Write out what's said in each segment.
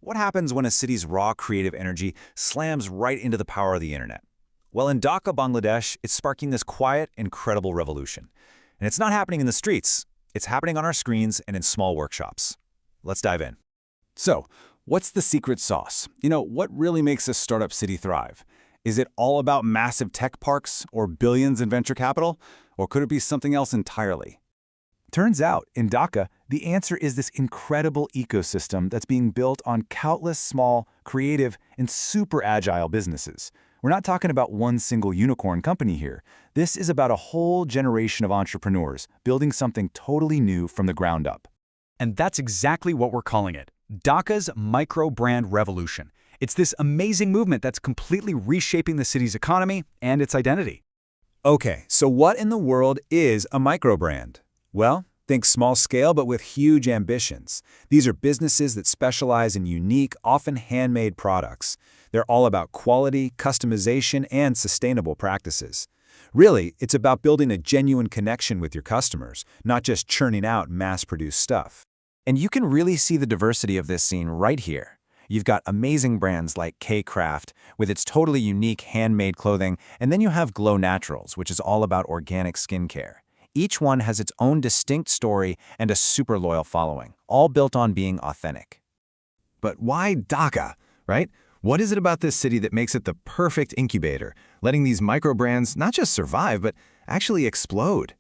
What happens when a city's raw creative energy slams right into the power of the internet? Well, in Dhaka, Bangladesh, it's sparking this quiet, incredible revolution. And it's not happening in the streets. It's happening on our screens and in small workshops. Let's dive in. So, what's the secret sauce? What really makes a startup city thrive? Is it all about massive tech parks or billions in venture capital? Or could it be something else entirely? Turns out, in Dhaka, the answer is this incredible ecosystem that's being built on countless small, creative, and super agile businesses. We're not talking about one single unicorn company here. This is about a whole generation of entrepreneurs building something totally new from the ground up. And that's exactly what we're calling it, Dhaka's micro-brand revolution. It's this amazing movement that's completely reshaping the city's economy and its identity. Okay, so what in the world is a microbrand? Well, think small scale but with huge ambitions. These are businesses that specialize in unique, often handmade products. They're all about quality, customization, and sustainable practices. Really, it's about building a genuine connection with your customers, not just churning out mass-produced stuff. And you can really see the diversity of this scene right here. You've got amazing brands like K-Craft with its totally unique handmade clothing, and then you have Glow Naturals, which is all about organic skincare. Each one has its own distinct story and a super loyal following, all built on being authentic. But why Dhaka, right? What is it about this city that makes it the perfect incubator, letting these micro-brands not just survive, but actually explode?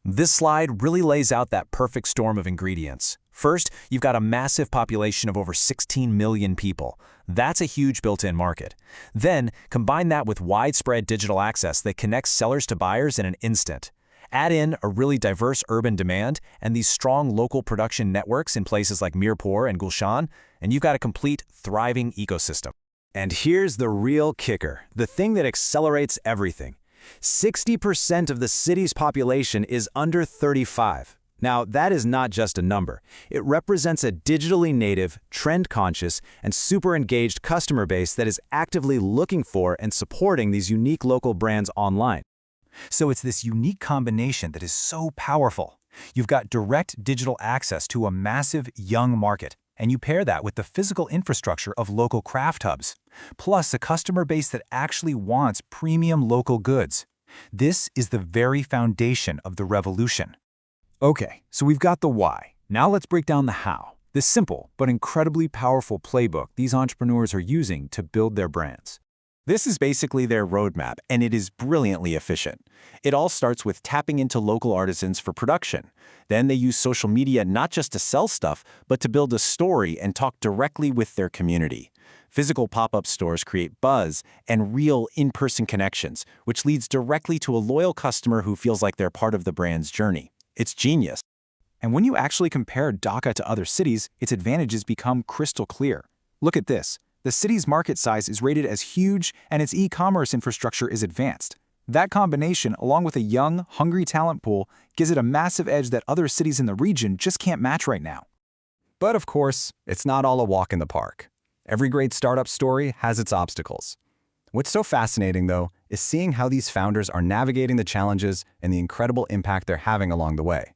This slide really lays out that perfect storm of ingredients. First, you've got a massive population of over 16 million people. That's a huge built-in market. Then, combine that with widespread digital access that connects sellers to buyers in an instant. Add in a really diverse urban demand and these strong local production networks in places like Mirpur and Gulshan, and you've got a complete, thriving ecosystem. And here's the real kicker, the thing that accelerates everything. 60% of the city's population is under 35. Now, that is not just a number. It represents a digitally native, trend-conscious, and super engaged customer base that is actively looking for and supporting these unique local brands online. So it's this unique combination that is so powerful. You've got direct digital access to a massive young market, and you pair that with the physical infrastructure of local craft hubs, plus a customer base that actually wants premium local goods. This is the very foundation of the revolution. Okay, so we've got the why. Now let's break down the how. This simple but incredibly powerful playbook these entrepreneurs are using to build their brands. This is basically their roadmap, and it is brilliantly efficient. It all starts with tapping into local artisans for production. Then they use social media not just to sell stuff, but to build a story and talk directly with their community. Physical pop-up stores create buzz and real in-person connections, which leads directly to a loyal customer who feels like they're part of the brand's journey. It's genius. And when you actually compare Dhaka to other cities, its advantages become crystal clear. Look at this. The city's market size is rated as huge and its e-commerce infrastructure is advanced. That combination, along with a young, hungry talent pool, gives it a massive edge that other cities in the region just can't match right now. But of course, it's not all a walk in the park. Every great startup story has its obstacles. What's so fascinating, though, is seeing how these founders are navigating the challenges and the incredible impact they're having along the way.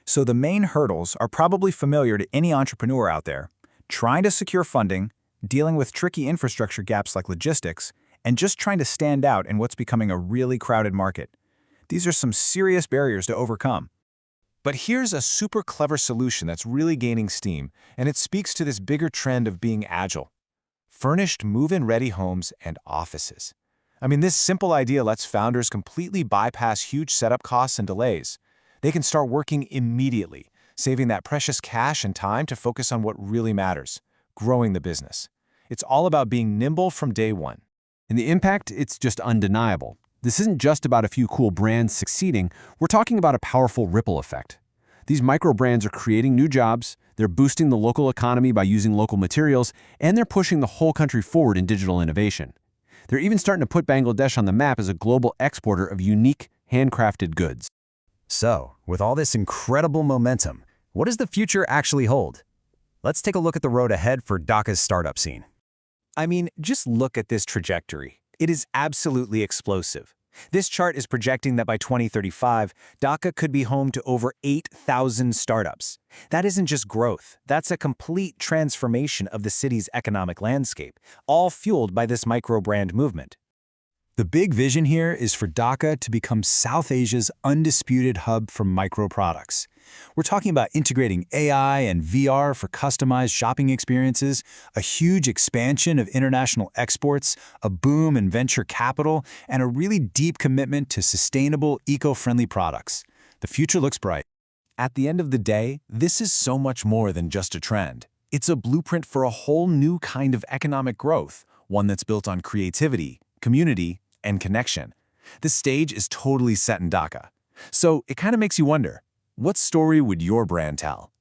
So the main hurdles are probably familiar to any entrepreneur out there: trying to secure funding, dealing with tricky infrastructure gaps like logistics, and just trying to stand out in what's becoming a really crowded market. These are some serious barriers to overcome. But here's a super clever solution that's really gaining steam, and it speaks to this bigger trend of being agile. Furnished move-in ready homes and offices. This simple idea lets founders completely bypass huge setup costs and delays. They can start working immediately, saving that precious cash and time to focus on what really matters: growing the business. It's all about being nimble from day one. And the impact, it's just undeniable. This isn't just about a few cool brands succeeding, we're talking about a powerful ripple effect. These micro-brands are creating new jobs, they're boosting the local economy by using local materials, and they're pushing the whole country forward in digital innovation. They're even starting to put Bangladesh on the map as a global exporter of unique, handcrafted goods. So, with all this incredible momentum, what does the future actually hold? Let's take a look at the road ahead for Dhaka's startup scene. Just look at this trajectory. It is absolutely explosive. This chart is projecting that by 2035, Dhaka could be home to over 8,000 startups. That isn't just growth, that's a complete transformation of the city's economic landscape, all fueled by this micro-brand movement. The big vision here is for Dhaka to become South Asia's undisputed hub for micro-products. We're talking about integrating AI and VR for customized shopping experiences, a huge expansion of international exports, a boom in venture capital, and a really deep commitment to sustainable, eco-friendly products. The future looks bright. At the end of the day, this is so much more than just a trend. It's a blueprint for a whole new kind of economic growth, one that's built on creativity, community, and connection. The stage is totally set in Dhaka. So it kind of makes you wonder, what story would your brand tell?